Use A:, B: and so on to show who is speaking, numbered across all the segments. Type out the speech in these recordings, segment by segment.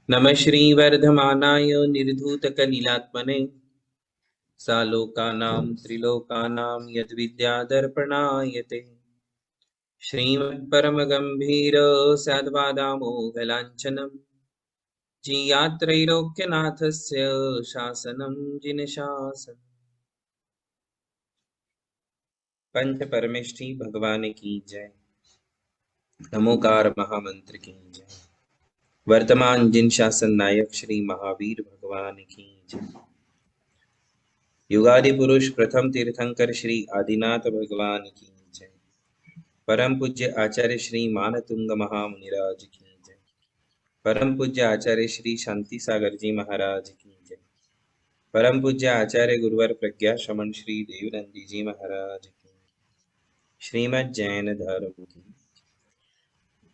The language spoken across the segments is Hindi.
A: नमः श्रीवर्धमानाय निर्धूतकलिलात्मने सालोकानां त्रिलोकानां यद्विद्यादर्पणायते श्रीमत्परमगम्भीर साद्वादामोघलाञ्छनं जियात्रैलोक्यनाथस्य शासनं जिनशासनं। पंच परमेष्ठी भगवान की जय। नमोकार महामंत्र की जय। वर्तमान जिन शासन नायक श्री महावीर भगवान की जय। युगादि पुरुष प्रथम तीर्थंकर श्री आदिनाथ भगवान की जय। परम पूज्य आचार्य श्री मानतुंग महामुनिराज की जय। परम पूज्य आचार्य श्री शांति सागर जी महाराज की जय। परम पूज्य आचार्य गुरुवर प्रज्ञा श्रमण श्री देवनंदी जी महाराज की। श्रीमद् जैन धर्म की।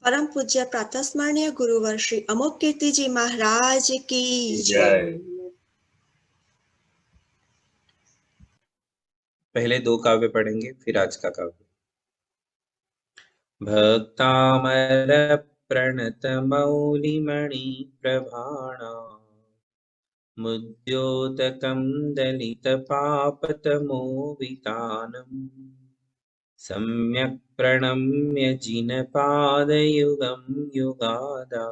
B: परम पूज्य प्रातस्मरणीय गुरुवर श्री अमोक कीर्ति जी महाराज की जय।
A: पहले दो काव्य पढ़ेंगे फिर आज का काव्य। भक्तामर प्रणत मौलिमणि प्रभाणा मुद्योतकं दलितपापतमोवितानम् सम्यक् प्रणम्य जिनपादयुगं युगादा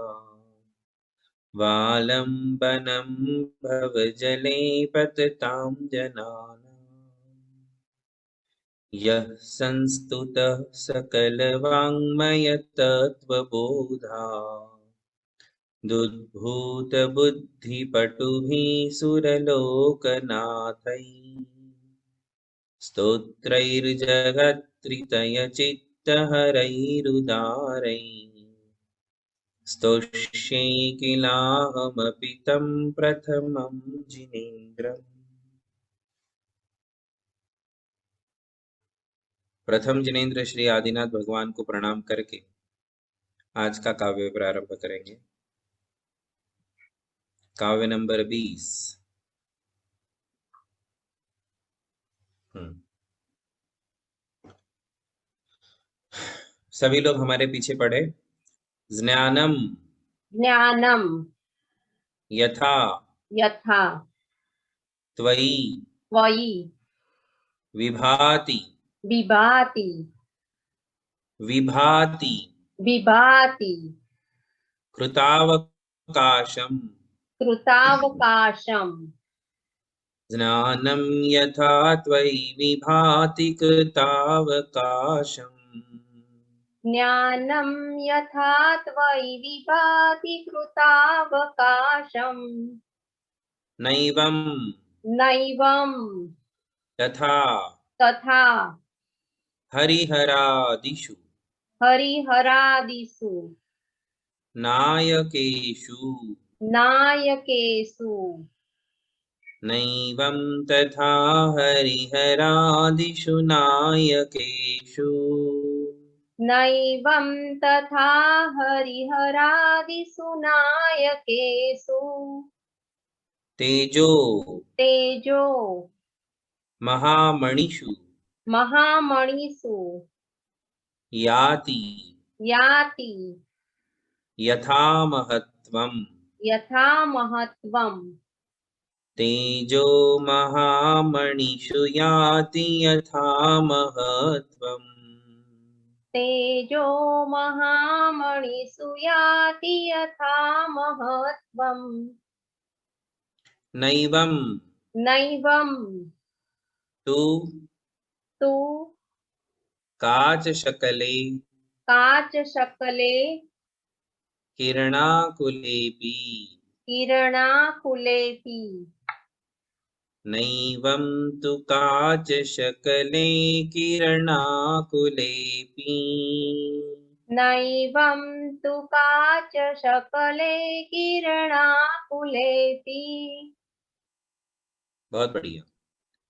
A: वालम्बनं भवजले पततां जनानाम्। यः संस्तुतः सकलवाङ्मयतत्त्वबोधा दुद्भूतबुद्धिपटुभिः सुरलोकनाथैः स्तोत्रैर्जगत्त्रितयचित्तहरैरुदारैः स्तोष्ये किलाहमपि तं प्रथमं जिनेन्द्रम्। प्रथम जिनेन्द्र श्री आदिनाथ भगवान को प्रणाम करके आज का काव्य प्रारंभ करेंगे। काव्य नंबर 20। सभी लोग हमारे पीछे पढ़े। ज्ञानम
C: ज्ञानम
A: यथा
C: यथा
A: त्वयि
C: त्वयि
A: विभाति
C: विभाति
A: विभाति
C: विभाति
A: कृतावकाशम
C: कृतावकाशम
A: ज्ञानं यथा त्वयि विभाति कृतावकाशम
C: ज्ञानम यथा त्वयि विभाति कृतावकाशम
A: नैवं
C: नैवं
A: तथा
C: तथा
A: हरिहरादिषु
C: हरिहरादिषु
A: नायकेषु
C: नायकेषु
A: नैवं तथा हरिहरादिषु नायकेषु
C: नैवं तथा हरिहरादिषु नायकेषु
A: तेजो
C: तेजो
A: महामणिषु
C: महामणिषु
A: याति
C: याति
A: यथा महत्त्वम्
C: यथा महत्त्वम्
A: तेजो महामणिषु याति यथा महत्त्वम्
C: तेजो महामणिषु याति यथा महत्त्वम्
A: नैवं
C: नैवं
A: तु
C: तु
A: काचशकले
C: काचशकले
A: किरणाकुलेऽपि
C: किरणाकुलेऽपि
A: नैवं तु काचशकले किरणाकुलेऽपि
C: नैवं तु काचशकले किरणाकुलेऽपि।
A: बहुत बढ़िया।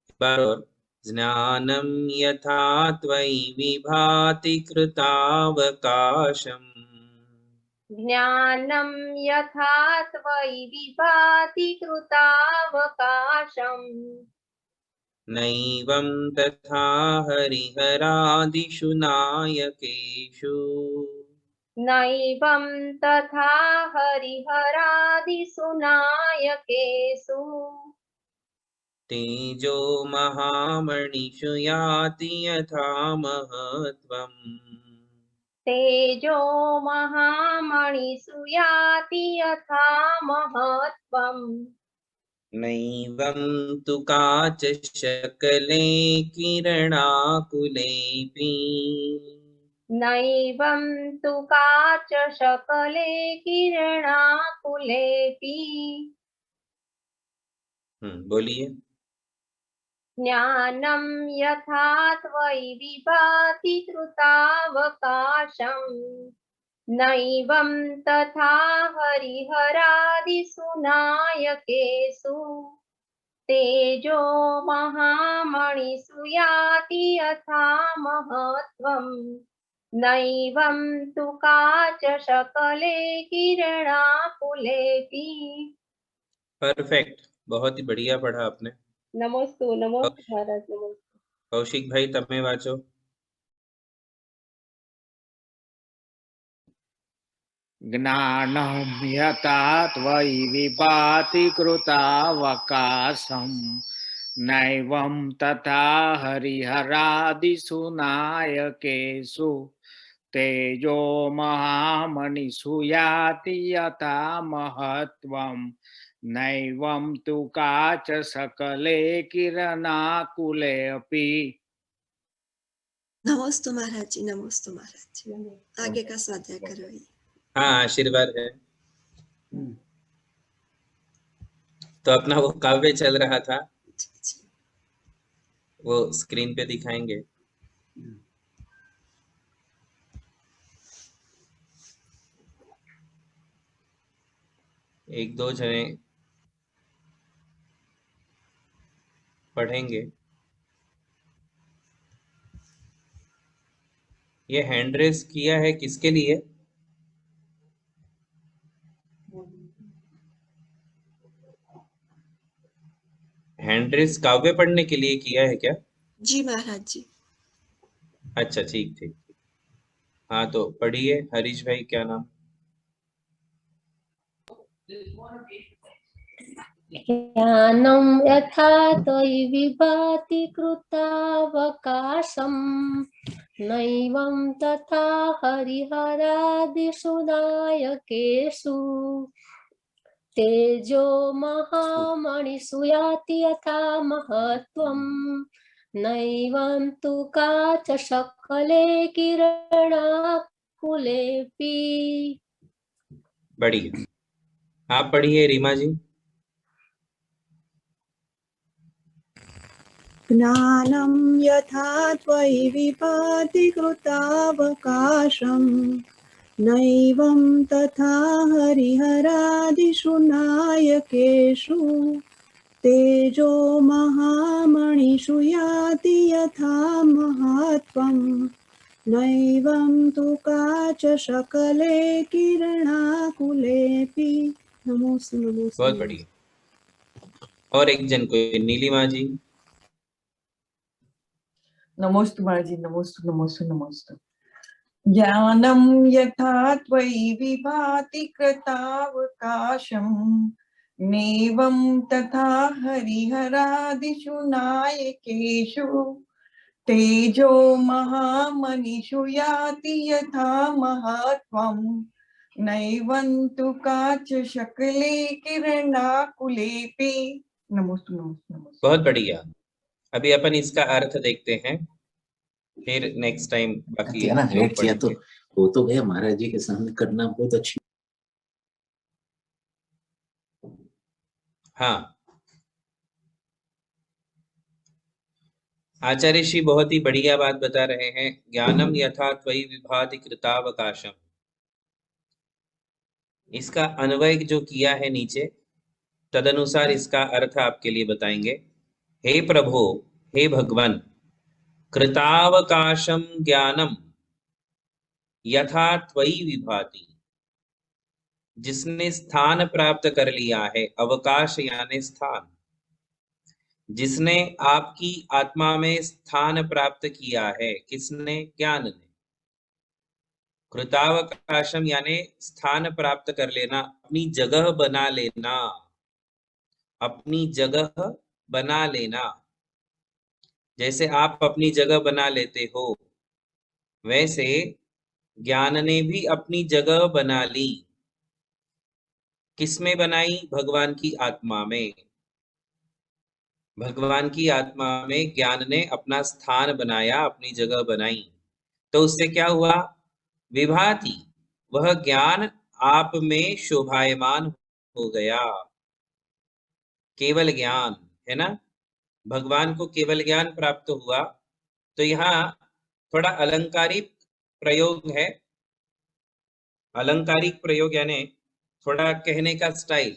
A: एक बार और। ज्ञानं यथा त्वयि विभाति कृतावकाशम्
C: ज्ञानं यथा त्वयि विभाति कृतावकाशम्
A: नैवं तथा हरिहरादिषु नायकेषु
C: नैवं तथा हरिहरादिषु नायकेषु
A: तेजो महामणिषु याति यथा महत्त्वम्
C: तेजो महामणिषु याति यथा महत्त्वम्
A: नैवं तु काचशकले किरणाकुलेऽपि
C: नैवं तु काचशकले किरणाकुलेऽपि
A: बोलिए।
C: ज्ञानं यथा त्वयि विभाति कृतावकाशम् नैवं तथा हरिहरादिषु नायकेषु तेजो महामणिषु याति यथा महत्त्वम् नैवं तु काचशकले किरणाकुलेऽपि।
A: परफेक्ट, बहुत ही बढ़िया पढ़ा आपने।
C: नमोस्तु नमोस्तु महाराज नमोस्तु।
A: कौशिक भाई तमे वाचो।
D: ज्ञानं यथा त्वयि विभाति कृतावकाशं नैवं तथा हरिहरादिषु नायकेषु तेजो महामणिषु याति यथा महत्त्वं नैवं तु काचशकले किरणाकुलेऽपि।
B: नमोस्तु महाराज जी, नमोस्तु महाराज जी। आगे का स्वाध्याय करो।
A: हाँ, आशीर्वाद है। तो अपना वो काव्य चल रहा था, वो स्क्रीन पे दिखाएंगे। एक दो जने पढ़ेंगे। ये हैंड रेस किया है किसके लिए? हैंड रेस काव्य पढ़ने के लिए किया है क्या?
B: जी महाराज जी।
A: अच्छा, ठीक ठीक। हाँ, तो पढ़िए हरीश भाई, क्या नाम?
E: ज्ञानं यथा त्वयि विभाति कृतावकाशं नैवं तथा हरिहरादिषु नायकेषु तेजो महामणिषु याति यथा महत्त्वं नैवं तु काचशकले किरणाकुलेऽपि।
A: बढ़िया, आप पढ़िए रीमा जी।
F: ज्ञानं यथा त्वयि विभाति कृतावकाशं नैवं तथा हरिहरादिषु नायकेषु तेजो महामणिषु याति यथा महत्त्वं नैवं तु काचशकले किरणाकुलेऽपि। नमोस्तु नमोस्तु।
A: बहुत बढ़िया। और एक जन को, नीलिमा जी।
G: नमोस्तु महाराज जी, नमोस्तु नमोस्तु नमोस्तु। ज्ञानं यथा त्वयि विभाति कृतावकाशं नैवं तथा हरिहरादिषु नायकेषु तेजो महामणिषु याति यथा महत्त्वं नैवं तु काचशकले किरणाकुलेऽपि। नमोस्तु नमोस्तु नमोस्तु।
A: बहुत बढ़िया। अभी अपन इसका अर्थ देखते हैं, फिर नेक्स्ट टाइम बाकी
H: ना
A: लोग
H: किया तो
A: पढ़ेंगे।
H: वो तो गया महाराज जी के सामने करना बहुत अच्छी।
A: हाँ, आचार्य श्री बहुत ही बढ़िया बात बता रहे हैं। ज्ञानम यथा त्वयि विभाति कृतावकाशम, इसका अन्वय जो किया है नीचे, तदनुसार इसका अर्थ आपके लिए बताएंगे। हे प्रभु, हे भगवान, कृतावकाशम ज्ञानम यथा त्वयि विभाति, जिसने स्थान प्राप्त कर लिया है, अवकाश यानी स्थान, जिसने आपकी आत्मा में स्थान प्राप्त किया है। किसने? ज्ञान ने। कृतावकाशम यानी स्थान प्राप्त कर लेना, अपनी जगह बना लेना, अपनी जगह बना लेना। जैसे आप अपनी जगह बना लेते हो, वैसे ज्ञान ने भी अपनी जगह बना ली। किसमें बनाई? भगवान की आत्मा में। भगवान की आत्मा में ज्ञान ने अपना स्थान बनाया, अपनी जगह बनाई। तो उससे क्या हुआ? विभाति, वह ज्ञान आप में शोभायमान हो गया। केवल ज्ञान है ना, भगवान को केवल ज्ञान प्राप्त हुआ। तो यहाँ थोड़ा अलंकारिक प्रयोग है। अलंकारिक प्रयोग यानी थोड़ा कहने का स्टाइल,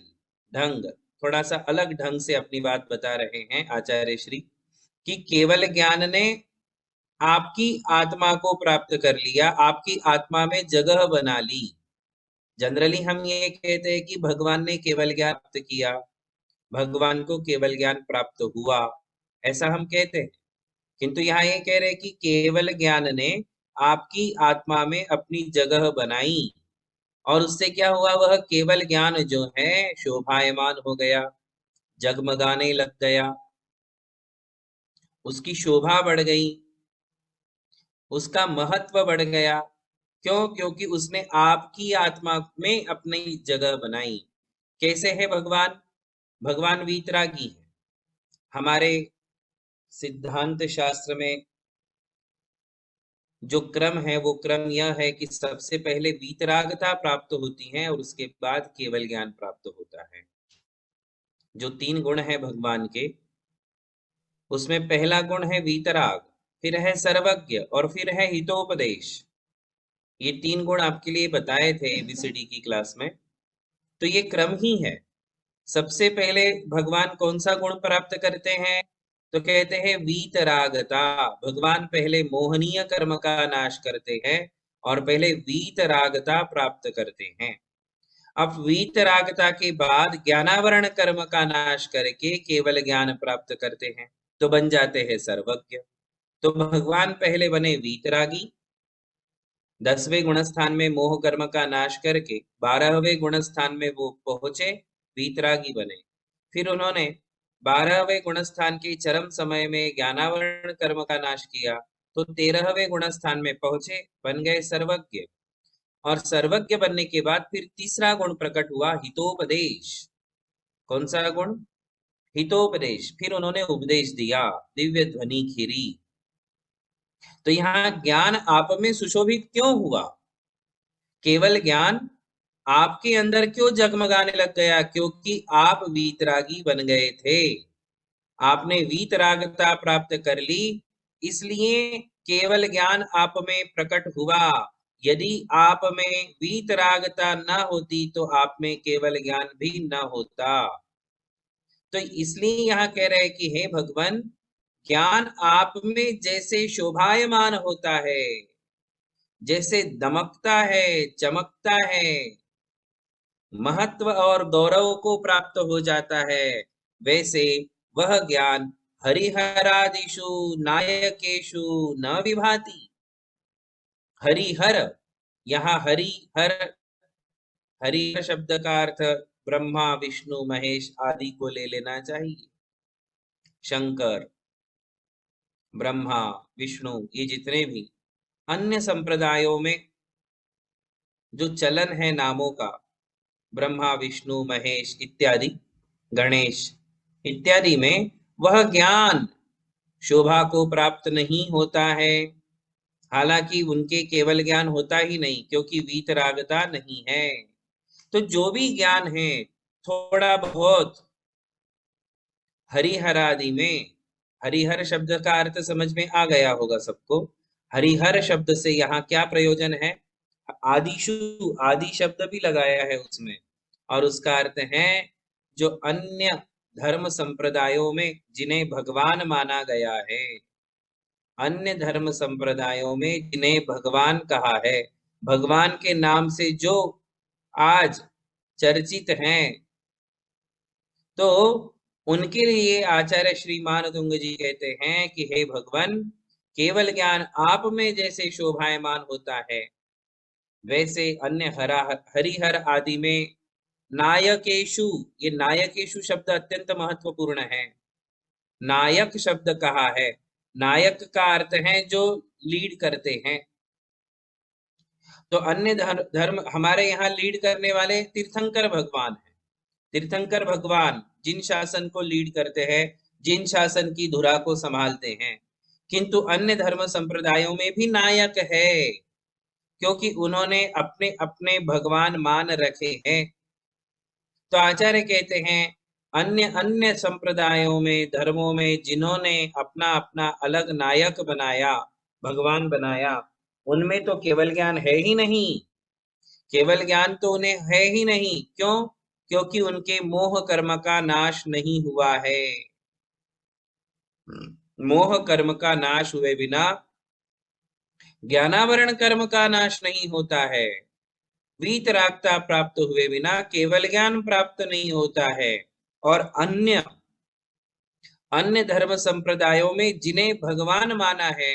A: ढंग, थोड़ा सा अलग ढंग से अपनी बात बता रहे हैं आचार्य श्री कि केवल ज्ञान ने आपकी आत्मा को प्राप्त कर लिया, आपकी आत्मा में जगह बना ली। जनरली हम ये कहते हैं कि भगवान ने केवल ज्ञान प्राप्त किया, भगवान को केवल ज्ञान प्राप्त हुआ, ऐसा हम कहते हैं। किंतु यहाँ ये कह रहे कि केवल ज्ञान ने आपकी आत्मा में अपनी जगह बनाई और उससे क्या हुआ? वह केवल ज्ञान जो है शोभायमान हो गया, जगमगाने लग गया, उसकी शोभा बढ़ गई, उसका महत्व बढ़ गया। क्यों? क्योंकि उसने आपकी आत्मा में अपनी जगह बनाई। कैसे है भगवान? भगवान वीतरागी है। हमारे सिद्धांत शास्त्र में जो क्रम है वो क्रम यह है कि सबसे पहले वीतरागता प्राप्त होती है और उसके बाद केवल ज्ञान प्राप्त होता है। जो 3 गुण है भगवान के, उसमें पहला गुण है वीतराग, फिर है सर्वज्ञ और फिर है हितोपदेश। ये 3 गुण आपके लिए बताए थे एबीसीडी की क्लास में। तो ये क्रम ही है। सबसे पहले भगवान कौन सा गुण प्राप्त करते हैं? तो कहते हैं वीतरागता। भगवान पहले मोहनीय कर्म का नाश करते हैं और पहले वीतरागता प्राप्त करते हैं। अब वीतरागता के बाद ज्ञानावरण कर्म का नाश करके केवल ज्ञान प्राप्त करते हैं, तो बन जाते हैं सर्वज्ञ। तो भगवान पहले बने वीतरागी, 10वें गुण स्थान में मोह कर्म का नाश करके 12वें गुण स्थान में वो पहुंचे, वीतरागी बने। फिर उन्होंने 12वें गुण स्थान के चरम समय में ज्ञानावरण कर्म का नाश किया, तो 13वें गुण स्थान में पहुंचे, बन गए सर्वज्ञ। और सर्वज्ञ बनने के बाद फिर तीसरा गुण प्रकट हुआ, हितोपदेश। कौन सा गुण? हितोपदेश। फिर उन्होंने उपदेश दिया, दिव्य ध्वनि खीरी। तो यहाँ ज्ञान आप में सुशोभित क्यों हुआ? केवल ज्ञान आपके अंदर क्यों जगमगाने लग गया? क्योंकि आप वीतरागी बन गए थे, आपने वीतरागता प्राप्त कर ली, इसलिए केवल ज्ञान आप में प्रकट हुआ। यदि आप में वीतरागता न होती तो आप में केवल ज्ञान भी न होता। तो इसलिए यहाँ कह रहे हैं कि हे भगवान, ज्ञान आप में जैसे शोभायमान होता है, जैसे दमकता है, चमकता है, महत्व और गौरव को प्राप्त हो जाता है, वैसे वह ज्ञान हरिहरादिषु नायकेषु न विभाति। हरिहर, यहाँ हरिहर, हरिहर शब्द का अर्थ ब्रह्मा, विष्णु, महेश आदि को ले लेना चाहिए। शंकर, ब्रह्मा, विष्णु, ये जितने भी अन्य संप्रदायों में जो चलन है नामों का, ब्रह्मा, विष्णु, महेश इत्यादि, गणेश इत्यादि में वह ज्ञान शोभा को प्राप्त नहीं होता है। हालांकि उनके केवल ज्ञान होता ही नहीं, क्योंकि वीतरागता नहीं है। तो जो भी ज्ञान है थोड़ा बहुत हरिहरादि में, हरिहर शब्द का अर्थ समझ में आ गया होगा सबको। हरिहर शब्द से यहाँ क्या प्रयोजन है? आदिशु, आदि शब्द भी लगाया है उसमें, और उसका अर्थ है जो अन्य धर्म संप्रदायों में जिन्हें भगवान माना गया है, अन्य धर्म संप्रदायों में जिन्हें भगवान कहा है, भगवान के नाम से जो आज चर्चित हैं, तो उनके लिए आचार्य श्री मानतुंग जी कहते हैं कि हे भगवान, केवल ज्ञान आप में जैसे शोभायमान होता है, वैसे अन्य हरिहर आदि में नायकेशु, ये नायकेशु शब्द अत्यंत महत्वपूर्ण है। नायक शब्द कहा है, नायक का अर्थ है जो लीड करते हैं। तो अन्य धर्म हमारे यहाँ लीड करने वाले तीर्थंकर भगवान हैं। तीर्थंकर भगवान जिन शासन को लीड करते हैं, जिन शासन की धुरा को संभालते हैं। किंतु अन्य धर्म संप्रदायों में भी नायक है, क्योंकि उन्होंने अपने अपने भगवान मान रखे हैं। तो आचार्य कहते हैं अन्य अन्य संप्रदायों में, धर्मों में जिन्होंने अपना अपना अलग नायक बनाया, भगवान बनाया, उनमें तो केवल ज्ञान है ही नहीं। केवल ज्ञान तो उन्हें है ही नहीं। क्यों? क्योंकि उनके मोह कर्म का नाश नहीं हुआ है। मोह कर्म का नाश हुए बिना ज्ञानावरण कर्म का नाश नहीं होता है। वीतरागता प्राप्त हुए बिना केवल ज्ञान प्राप्त नहीं होता है। और अन्य अन्य धर्म संप्रदायों में जिन्हें भगवान माना है,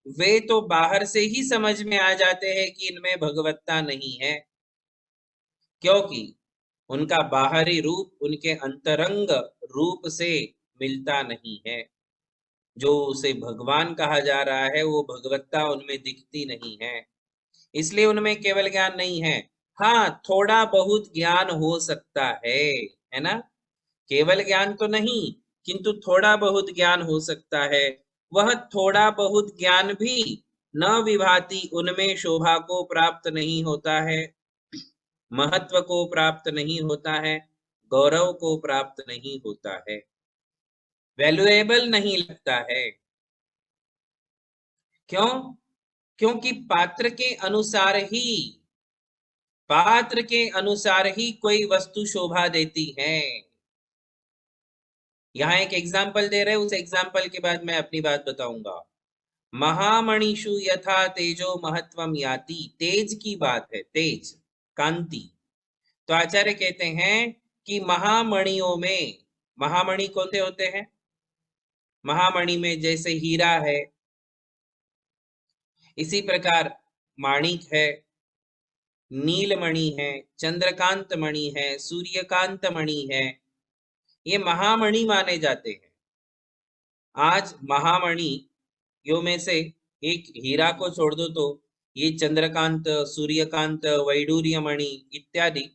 A: वे तो बाहर से ही समझ में आ जाते हैं कि इनमें भगवत्ता नहीं है, क्योंकि उनका बाहरी रूप उनके अंतरंग रूप से मिलता नहीं है। जो उसे भगवान कहा जा रहा है वो भगवत्ता उनमें दिखती नहीं है, इसलिए उनमें केवल ज्ञान नहीं है। हाँ, थोड़ा बहुत ज्ञान हो सकता है ना? केवल ज्ञान तो नहीं, किंतु थोड़ा बहुत ज्ञान हो सकता है। वह थोड़ा बहुत ज्ञान भी न विभाति उनमें शोभा को प्राप्त नहीं होता है, महत्व को प्राप्त नहीं होता है, गौरव को प्राप्त नहीं होता है, वैल्यूएबल नहीं लगता है। क्यों? क्योंकि पात्र के अनुसार ही कोई वस्तु शोभा देती है। यहाँ एक एग्जाम्पल दे रहे हैं, उस एग्जाम्पल के बाद मैं अपनी बात बताऊंगा। महामणिषु यथा तेजो महत्वम याति, तेज की बात है, तेज, कांति। तो आचार्य कहते हैं कि महामणियों में, महामणि कौन से होते हैं? महामणि में जैसे हीरा है, इसी प्रकार माणिक है, नीलमणि है, चंद्रकांत मणि है, सूर्यकांत मणि है, ये महामणि माने जाते हैं। आज महामणि यो में से एक हीरा को छोड़ दो तो ये चंद्रकांत, सूर्यकांत, वैडूर्य मणि इत्यादि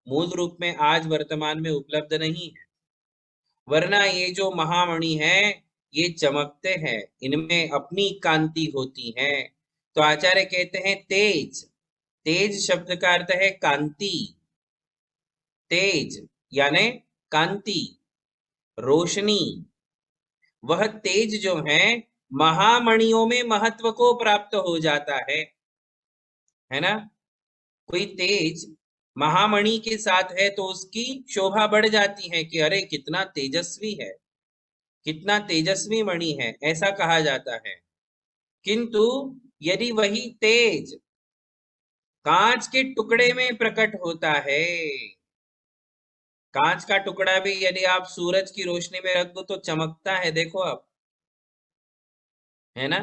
A: मूल रूप में आज वर्तमान में उपलब्ध नहीं है। वरना ये जो महामणि है ये चमकते हैं, इनमें अपनी कांति होती है। तो आचार्य कहते हैं तेज, तेज शब्द का अर्थ है कांति। तेज यानी कांति, रोशनी। वह तेज जो है महामणियों में महत्व को प्राप्त हो जाता है ना? कोई तेज महामणि के साथ है तो उसकी शोभा बढ़ जाती है कि अरे कितना तेजस्वी है, कितना तेजस्वी मणि है, ऐसा कहा जाता है। किंतु यदि वही तेज कांच के टुकड़े में प्रकट होता है, कांच का टुकड़ा भी यदि आप सूरज की रोशनी में रख दो तो चमकता है, देखो आप, है ना?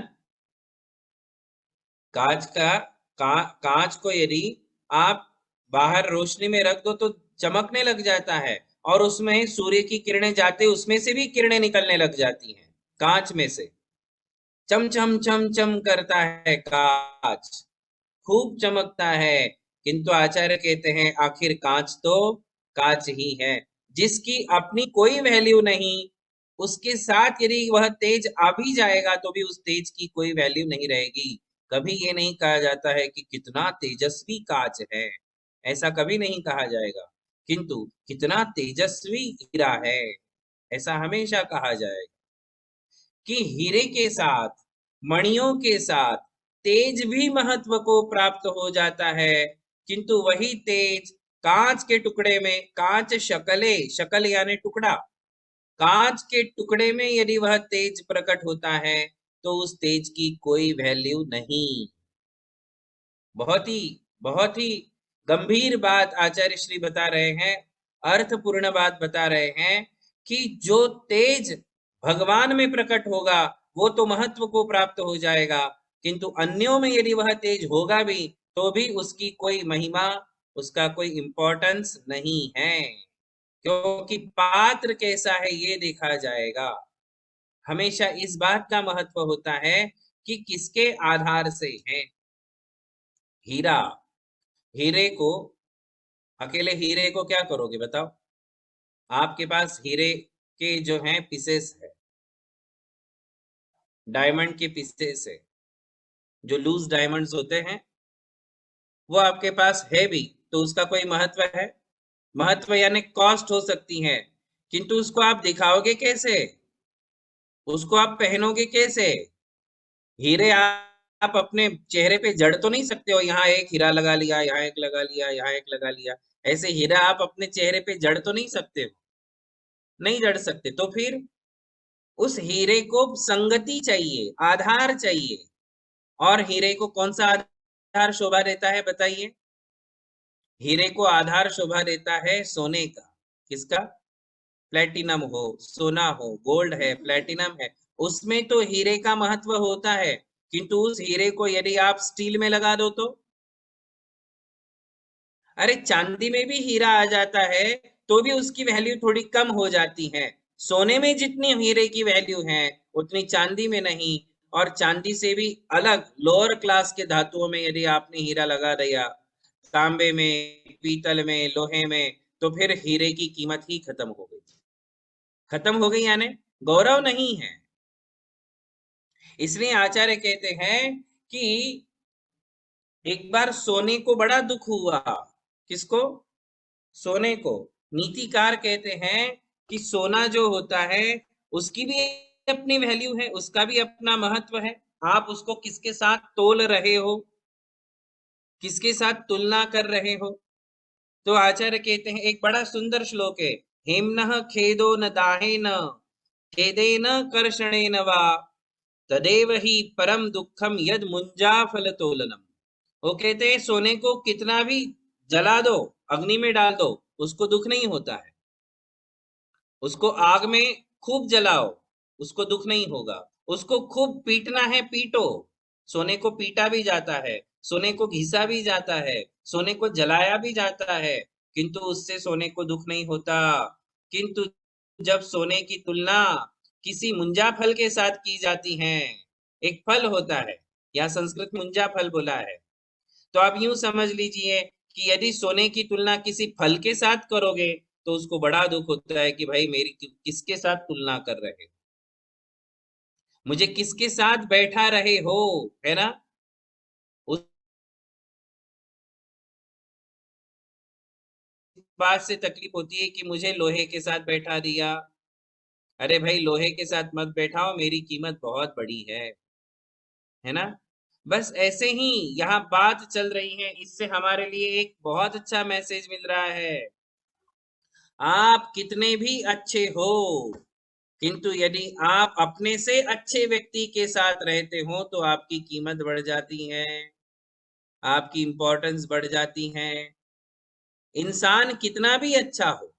A: कांच को यदि आप बाहर रोशनी में रख दो तो चमकने लग जाता है, और उसमें सूर्य की किरणें जाते उसमें से भी किरणें निकलने लग जाती हैं, कांच में से चम चम चम चम करता है कांच, खूब चमकता है। किंतु आचार्य कहते हैं आखिर कांच तो कांच ही है, जिसकी अपनी कोई वैल्यू नहीं, उसके साथ यदि वह तेज आ भी जाएगा तो भी उस तेज की कोई वैल्यू नहीं रहेगी। कभी ये नहीं कहा जाता है कि कितना तेजस्वी कांच है, ऐसा कभी नहीं कहा जाएगा। किंतु कितना तेजस्वी हीरा है, ऐसा हमेशा कहा जाएगा। कि हीरे के साथ, मणियों के साथ तेज भी महत्व को प्राप्त हो जाता है, किंतु वही तेज कांच के टुकड़े में, कांच शकल यानी टुकड़ा, कांच के टुकड़े में यदि वह तेज प्रकट होता है तो उस तेज की कोई वैल्यू नहीं। बहुत ही गंभीर बात आचार्य श्री बता रहे हैं, अर्थपूर्ण बात बता रहे हैं कि जो तेज भगवान में प्रकट होगा वो तो महत्व को प्राप्त हो जाएगा, किंतु अन्यों में यदि वह तेज होगा भी तो भी उसकी कोई महिमा, उसका कोई इम्पोर्टेंस नहीं है, क्योंकि पात्र कैसा है ये देखा जाएगा। हमेशा इस बात का महत्व होता है कि किसके आधार से है। हीरा, हीरे को, अकेले हीरे को क्या करोगे बताओ? आपके पास हीरे के जो हैं पीसेस है, डायमंड के पीसेस है, जो लूज डायमंड्स होते हैं, वो आपके पास है भी, तो उसका कोई महत्व है? महत्व यानी कॉस्ट हो सकती है, किंतु उसको आप दिखाओगे कैसे, उसको आप पहनोगे कैसे? हीरे आप अपने चेहरे पे जड़ तो नहीं सकते हो, यहाँ एक हीरा लगा लिया, यहाँ एक लगा लिया, यहाँ एक लगा लिया, ऐसे हीरा आप अपने चेहरे पे जड़ तो नहीं सकते हो, नहीं जड़ सकते। तो फिर उस हीरे को संगति चाहिए, आधार चाहिए। और हीरे को कौन सा आधार शोभा देता है बताइए? हीरे को आधार शोभा देता है सोने का। किसका? प्लेटिनम हो, सोना हो, गोल्ड है, प्लेटिनम है, उसमें तो हीरे का महत्व होता है, किंतु उस हीरे को यदि आप स्टील में लगा दो तो, अरे चांदी में भी हीरा आ जाता है तो भी उसकी वैल्यू थोड़ी कम हो जाती है। सोने में जितनी हीरे की वैल्यू है उतनी चांदी में नहीं। और चांदी से भी अलग लोअर क्लास के धातुओं में यदि आपने हीरा लगा दिया, तांबे में, पीतल में, लोहे में, तो फिर हीरे की कीमत ही खत्म हो गई। खत्म हो गई यानी गौरव नहीं है। इसलिए आचार्य कहते हैं कि एक बार सोने को बड़ा दुख हुआ। किसको? सोने को। नीतिकार कहते हैं कि सोना जो होता है उसकी भी अपनी वैल्यू है, उसका भी अपना महत्व है। आप उसको किसके साथ तोल रहे हो, किसके साथ तुलना कर रहे हो? तो आचार्य कहते हैं, एक बड़ा सुंदर श्लोक है, हेम्नः खेदो न दाहेन खेदेन कर्षणेन वा तदेव ही परम दुखम यद मुंजा फल तोलनम। वो कहते हैं सोने को कितना भी जला दो, अग्नि में डाल दो, उसको दुख नहीं होता है। उसको आग में खूब जलाओ, उसको दुख नहीं होगा। उसको खूब पीटना है, पीटो, सोने को पीटा भी जाता है, सोने को घिसा भी जाता है, सोने को जलाया भी जाता है, किंतु उससे सोने को दुख नहीं होता। किंतु जब सोने की तुलना किसी मुंजा फल के साथ की जाती है, एक फल होता है, या संस्कृत मुंजा फल बोला है, तो आप यूं समझ लीजिए कि यदि सोने की तुलना किसी फल के साथ करोगे तो उसको बड़ा दुख होता है कि भाई मेरी किसके साथ तुलना कर रहे हो, मुझे किसके साथ बैठा रहे हो, है ना? उस बात से तकलीफ होती है कि मुझे लोहे के साथ बैठा दिया। अरे भाई लोहे के साथ मत बैठाओ, मेरी कीमत बहुत बड़ी है ना? बस ऐसे ही यहाँ बात चल रही है, इससे हमारे लिए एक बहुत अच्छा मैसेज मिल रहा है। आप कितने भी अच्छे हो, किंतु यदि आप अपने से अच्छे व्यक्ति के साथ रहते हो तो आपकी कीमत बढ़ जाती है, आपकी इंपॉर्टेंस बढ़ जाती है। इंसान कितना भी अच्छा हो,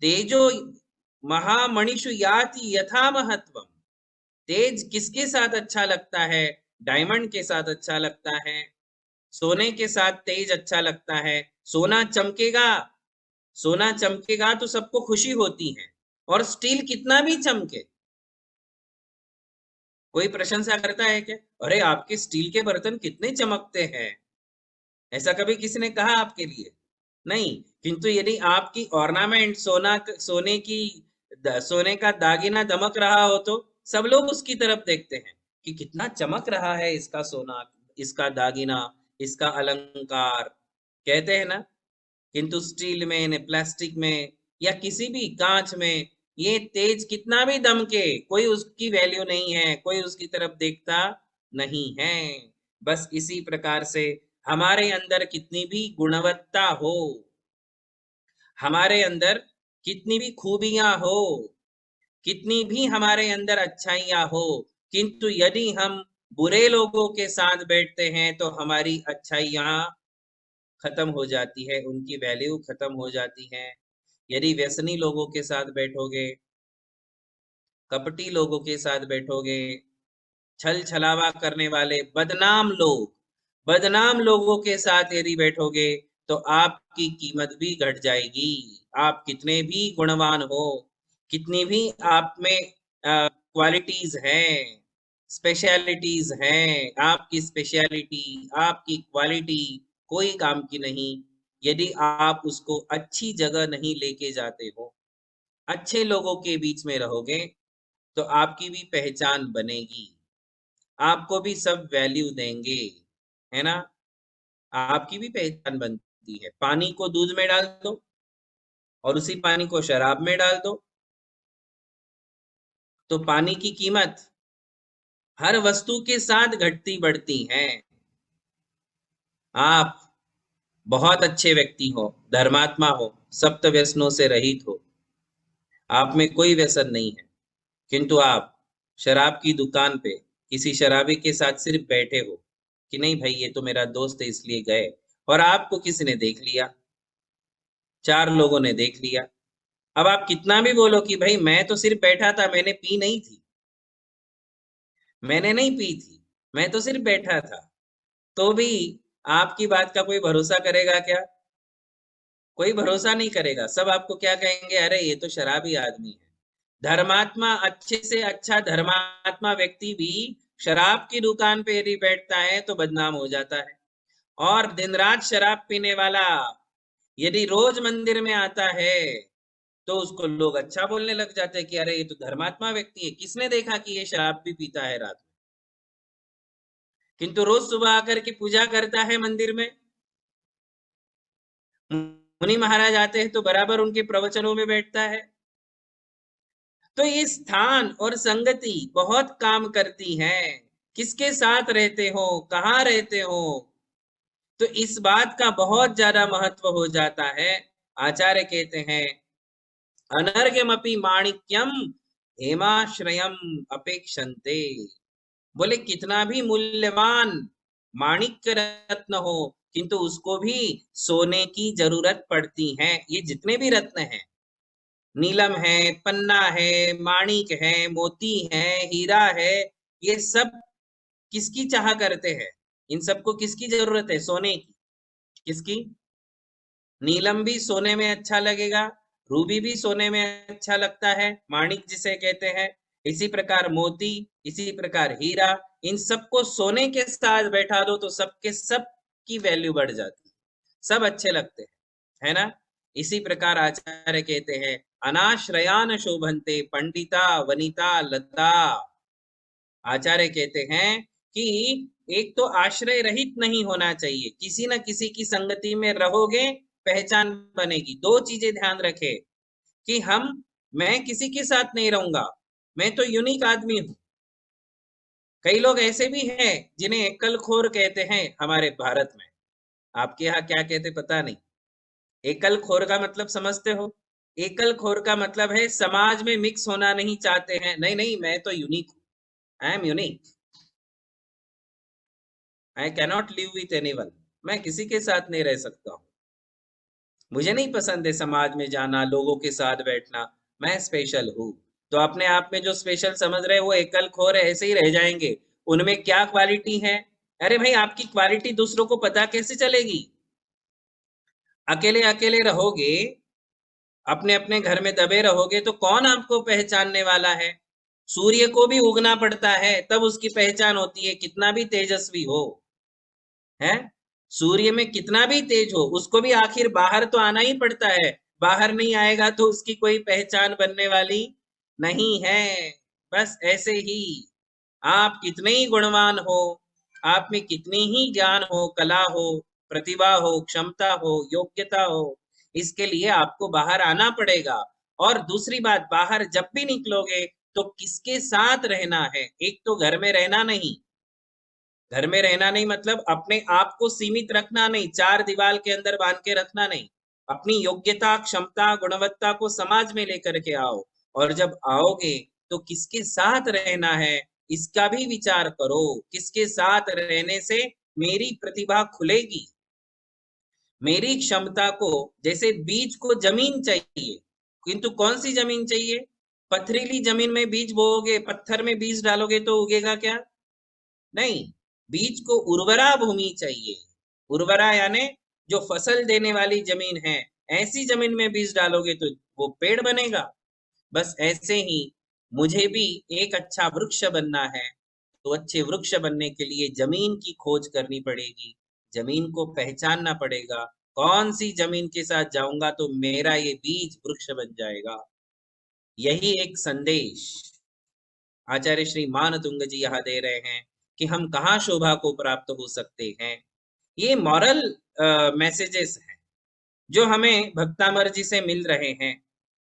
A: तेजो महामणिषु याति यथा महत्वम, तेज किसके साथ अच्छा लगता है? डायमंड के साथ अच्छा लगता है, सोने के साथ तेज अच्छा लगता है। सोना चमकेगा, सोना चमकेगा तो सबको खुशी होती है, और स्टील कितना भी चमके, कोई प्रशंसा करता है क्या? अरे आपके स्टील के बर्तन कितने चमकते हैं, ऐसा कभी किसी ने कहा आपके लिए? नहीं। किंतु यदि आपकी ऑर्नामेंट सोने का दागिना दमक रहा हो तो सब लोग उसकी तरफ देखते हैं कि कितना चमक रहा है इसका सोना, इसका दागिना, इसका अलंकार, कहते हैं ना? किंतु स्टील में, प्लास्टिक में, या किसी भी कांच में, ये तेज कितना भी दमके कोई उसकी वैल्यू नहीं है, कोई उसकी तरफ देखता नहीं है। बस इसी प्रकार से हमारे अंदर कितनी भी गुणवत्ता हो, हमारे अंदर कितनी भी खूबियां हो, कितनी भी हमारे अंदर अच्छाइयां हो, किंतु यदि हम बुरे लोगों के साथ बैठते हैं तो हमारी अच्छाइयां खत्म हो जाती है, उनकी वैल्यू खत्म हो जाती है। यदि व्यसनी लोगों के साथ बैठोगे, कपटी लोगों के साथ बैठोगे, छल छलावा करने वाले बदनाम लोग, बदनाम लोगों के साथ यदि बैठोगे तो आपकी कीमत भी घट जाएगी। आप कितने भी गुणवान हो, कितनी भी आप में क्वालिटीज हैं, स्पेशलिटीज हैं, आपकी स्पेशलिटी, आपकी क्वालिटी कोई काम की नहीं यदि आप उसको अच्छी जगह नहीं लेके जाते हो। अच्छे लोगों के बीच में रहोगे तो आपकी भी पहचान बनेगी, आपको भी सब वैल्यू देंगे, है ना। आपकी भी पहचान बनती है। पानी को दूध में डाल दो और उसी पानी को शराब में डाल दो तो पानी की कीमत हर वस्तु के साथ घटती बढ़ती है। आप बहुत अच्छे व्यक्ति हो, धर्मात्मा हो, सप्त व्यसनों से रहित हो, आप में कोई व्यसन नहीं है, किंतु आप शराब की दुकान पे किसी शराबी के साथ सिर्फ बैठे हो कि नहीं भाई ये तो मेरा दोस्त है इसलिए गए, और आपको किसी ने देख लिया, 4 लोगों ने देख लिया। अब आप कितना भी बोलो कि भाई मैं तो सिर्फ बैठा था, मैंने पी नहीं थी, मैंने नहीं पी थी, मैं तो सिर्फ बैठा था, तो भी आपकी बात का कोई भरोसा करेगा क्या? कोई भरोसा नहीं करेगा। सब आपको क्या कहेंगे, अरे ये तो शराबी आदमी है। धर्मात्मा, अच्छे से अच्छा धर्मात्मा व्यक्ति भी शराब की दुकान पे यदि बैठता है तो बदनाम हो जाता है। और दिन रात शराब पीने वाला यदि रोज मंदिर में आता है तो उसको लोग अच्छा बोलने लग जाते हैं कि अरे ये तो धर्मात्मा व्यक्ति है, किसने देखा कि ये शराब भी पीता है रात में। किंतु रोज सुबह आकर के पूजा करता है मंदिर में। मुनि महाराज आते हैं तो बराबर उनके प्रवचनों में बैठता है। तो ये स्थान और संगति बहुत काम करती है, किसके साथ रहते हो, कहाँ रहते हो, तो इस बात का बहुत ज्यादा महत्व हो जाता है। आचार्य कहते हैं अनर्घ्यमपि माणिक्यम हेमाश्रयम अपेक्षन्ते। बोले कितना भी मूल्यवान माणिक्य रत्न हो किंतु उसको भी सोने की जरूरत पड़ती है। ये जितने भी रत्न हैं, नीलम है, पन्ना है, माणिक है, मोती है, हीरा है, ये सब किसकी चाह करते हैं? इन सबको किसकी जरूरत है? सोने की। किसकी? नीलम भी सोने में अच्छा लगेगा, रूबी भी सोने में अच्छा लगता है, माणिक जिसे कहते हैं, इसी प्रकार मोती, इसी प्रकार हीरा, इन सबको सोने के साथ बैठा दो तो सबके सब की वैल्यू बढ़ जाती है, सब अच्छे लगते हैं, है ना। इसी प्रकार आचार्य कहते हैं अनाश्रयान शोभन्ते पंडिता वनिता लता। आचार्य कहते हैं कि एक तो आश्रय रहित नहीं होना चाहिए, किसी न किसी की संगति में रहोगे पहचान बनेगी। 2 चीजें ध्यान रखे कि मैं किसी के साथ नहीं रहूंगा, मैं तो यूनिक आदमी हूं। कई लोग ऐसे भी हैं जिन्हें एकलखोर कहते हैं हमारे भारत में, आपके यहाँ क्या कहते पता नहीं। एकलखोर का मतलब समझते हो? एकलखोर का मतलब है समाज में मिक्स होना नहीं चाहते हैं। नहीं नहीं, मैं तो यूनिक हूं, I am unique, I cannot live with anyone. मैं किसी के साथ नहीं रह सकता हूँ, मुझे नहीं पसंद है समाज में जाना, लोगों के साथ बैठना, मैं स्पेशल हूँ। तो अपने आप में जो स्पेशल समझ रहे वो एकलखोर है, ऐसे ही रह जाएंगे। उनमें क्या क्वालिटी है? अरे भाई आपकी क्वालिटी दूसरों को पता कैसे चलेगी? अकेले अकेले रहोगे, अपने अपने घर में दबे रहोगे तो कौन आपको पहचानने वाला है? सूर्य को भी उगना पड़ता है तब उसकी पहचान होती है, कितना भी तेजस्वी हो, है। सूर्य में कितना भी तेज हो उसको भी आखिर बाहर तो आना ही पड़ता है, बाहर नहीं आएगा तो उसकी कोई पहचान बनने वाली नहीं है। बस ऐसे ही आप कितने ही गुणवान हो, आप में कितनी ही ज्ञान हो, कला हो, प्रतिभा हो, क्षमता हो, योग्यता हो, इसके लिए आपको बाहर आना पड़ेगा। और दूसरी बात, बाहर जब भी निकलोगे तो किसके साथ रहना है? एक तो घर में रहना नहीं, घर में रहना नहीं मतलब अपने आप को सीमित रखना नहीं, 4 दीवार के अंदर बांध के रखना नहीं। अपनी योग्यता, क्षमता, गुणवत्ता को समाज में लेकर के आओ। और जब आओगे तो किसके साथ रहना है इसका भी विचार करो। किसके साथ रहने से मेरी प्रतिभा खुलेगी, मेरी क्षमता को, जैसे बीज को जमीन चाहिए, किंतु कौन सी जमीन चाहिए? पथरीली जमीन में बीज बोओगे, पत्थर में बीज डालोगे तो उगेगा क्या? नहीं। बीज को उर्वरा भूमि चाहिए। उर्वरा यानी जो फसल देने वाली जमीन है, ऐसी जमीन में बीज डालोगे तो वो पेड़ बनेगा। बस ऐसे ही मुझे भी एक अच्छा वृक्ष बनना है, तो अच्छे वृक्ष बनने के लिए जमीन की खोज करनी पड़ेगी, जमीन को पहचानना पड़ेगा। कौन सी जमीन के साथ जाऊंगा तो मेरा ये बीज वृक्ष बन जाएगा। यही एक संदेश आचार्य श्री मानतुंग जी यहाँ दे रहे हैं कि हम कहाँ शोभा को प्राप्त हो सकते हैं। ये मॉरल मैसेजेस हैं जो हमें भक्तामर जी से मिल रहे हैं।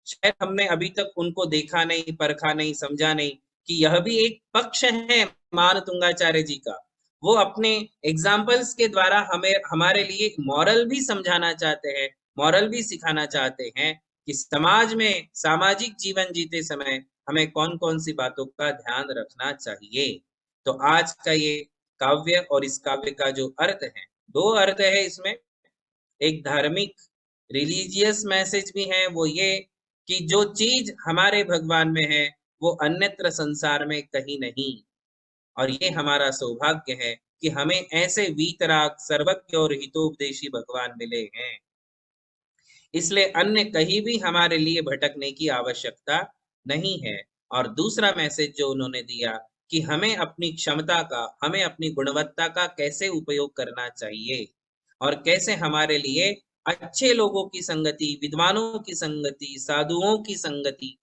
A: शायद हमने अभी तक उनको देखा नहीं, परखा नहीं, समझा नहीं कि यह भी एक पक्ष है मानतुंगाचार्य जी का। वो अपने एग्जाम्पल्स के द्वारा हमें हमारे लिए मॉरल भी समझाना चाहते हैं, मॉरल भी सिखाना चाहते हैं कि समाज में सामाजिक जीवन जीते समय हमें कौन कौन सी बातों का ध्यान रखना चाहिए। तो आज का ये काव्य और इस काव्य का जो अर्थ है, दो अर्थ है इसमें। एक धार्मिक रिलीजियस मैसेज भी है, वो ये कि जो चीज हमारे भगवान में है वो अन्यत्र संसार में कहीं नहीं। और ये हमारा सौभाग्य है कि हमें ऐसे वीतराग सर्वज्ञ और हितोपदेशी भगवान मिले हैं। इसलिए अन्य कहीं भी हमारे लिए भटकने की आवश्यकता नहीं है। और दूसरा मैसेज जो उन्होंने दिया कि हमें अपनी क्षमता का, हमें अपनी गुणवत्ता का कैसे उपयोग करना चाहिए और कैसे हमारे लिए अच्छे लोगों की संगति, विद्वानों की संगति, साधुओं की संगति,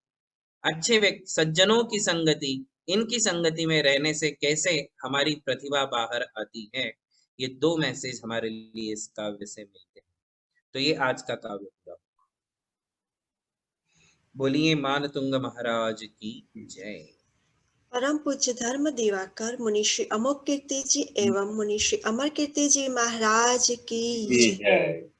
A: अच्छे व्यक्ति, सज्जनों की संगति, इनकी संगति में रहने से कैसे हमारी प्रतिभा बाहर आती है। ये दो मैसेज हमारे लिए इस काव्य से मिलते हैं। तो ये आज का काव्य पूरा। बोलिए मानतुंग महाराज की जय।
B: परम पूज्य धर्म दिवाकर मुनिश्री अमोक कीर्ति जी एवं मुनिश्री अमर कीर्ति जी महाराज की जय।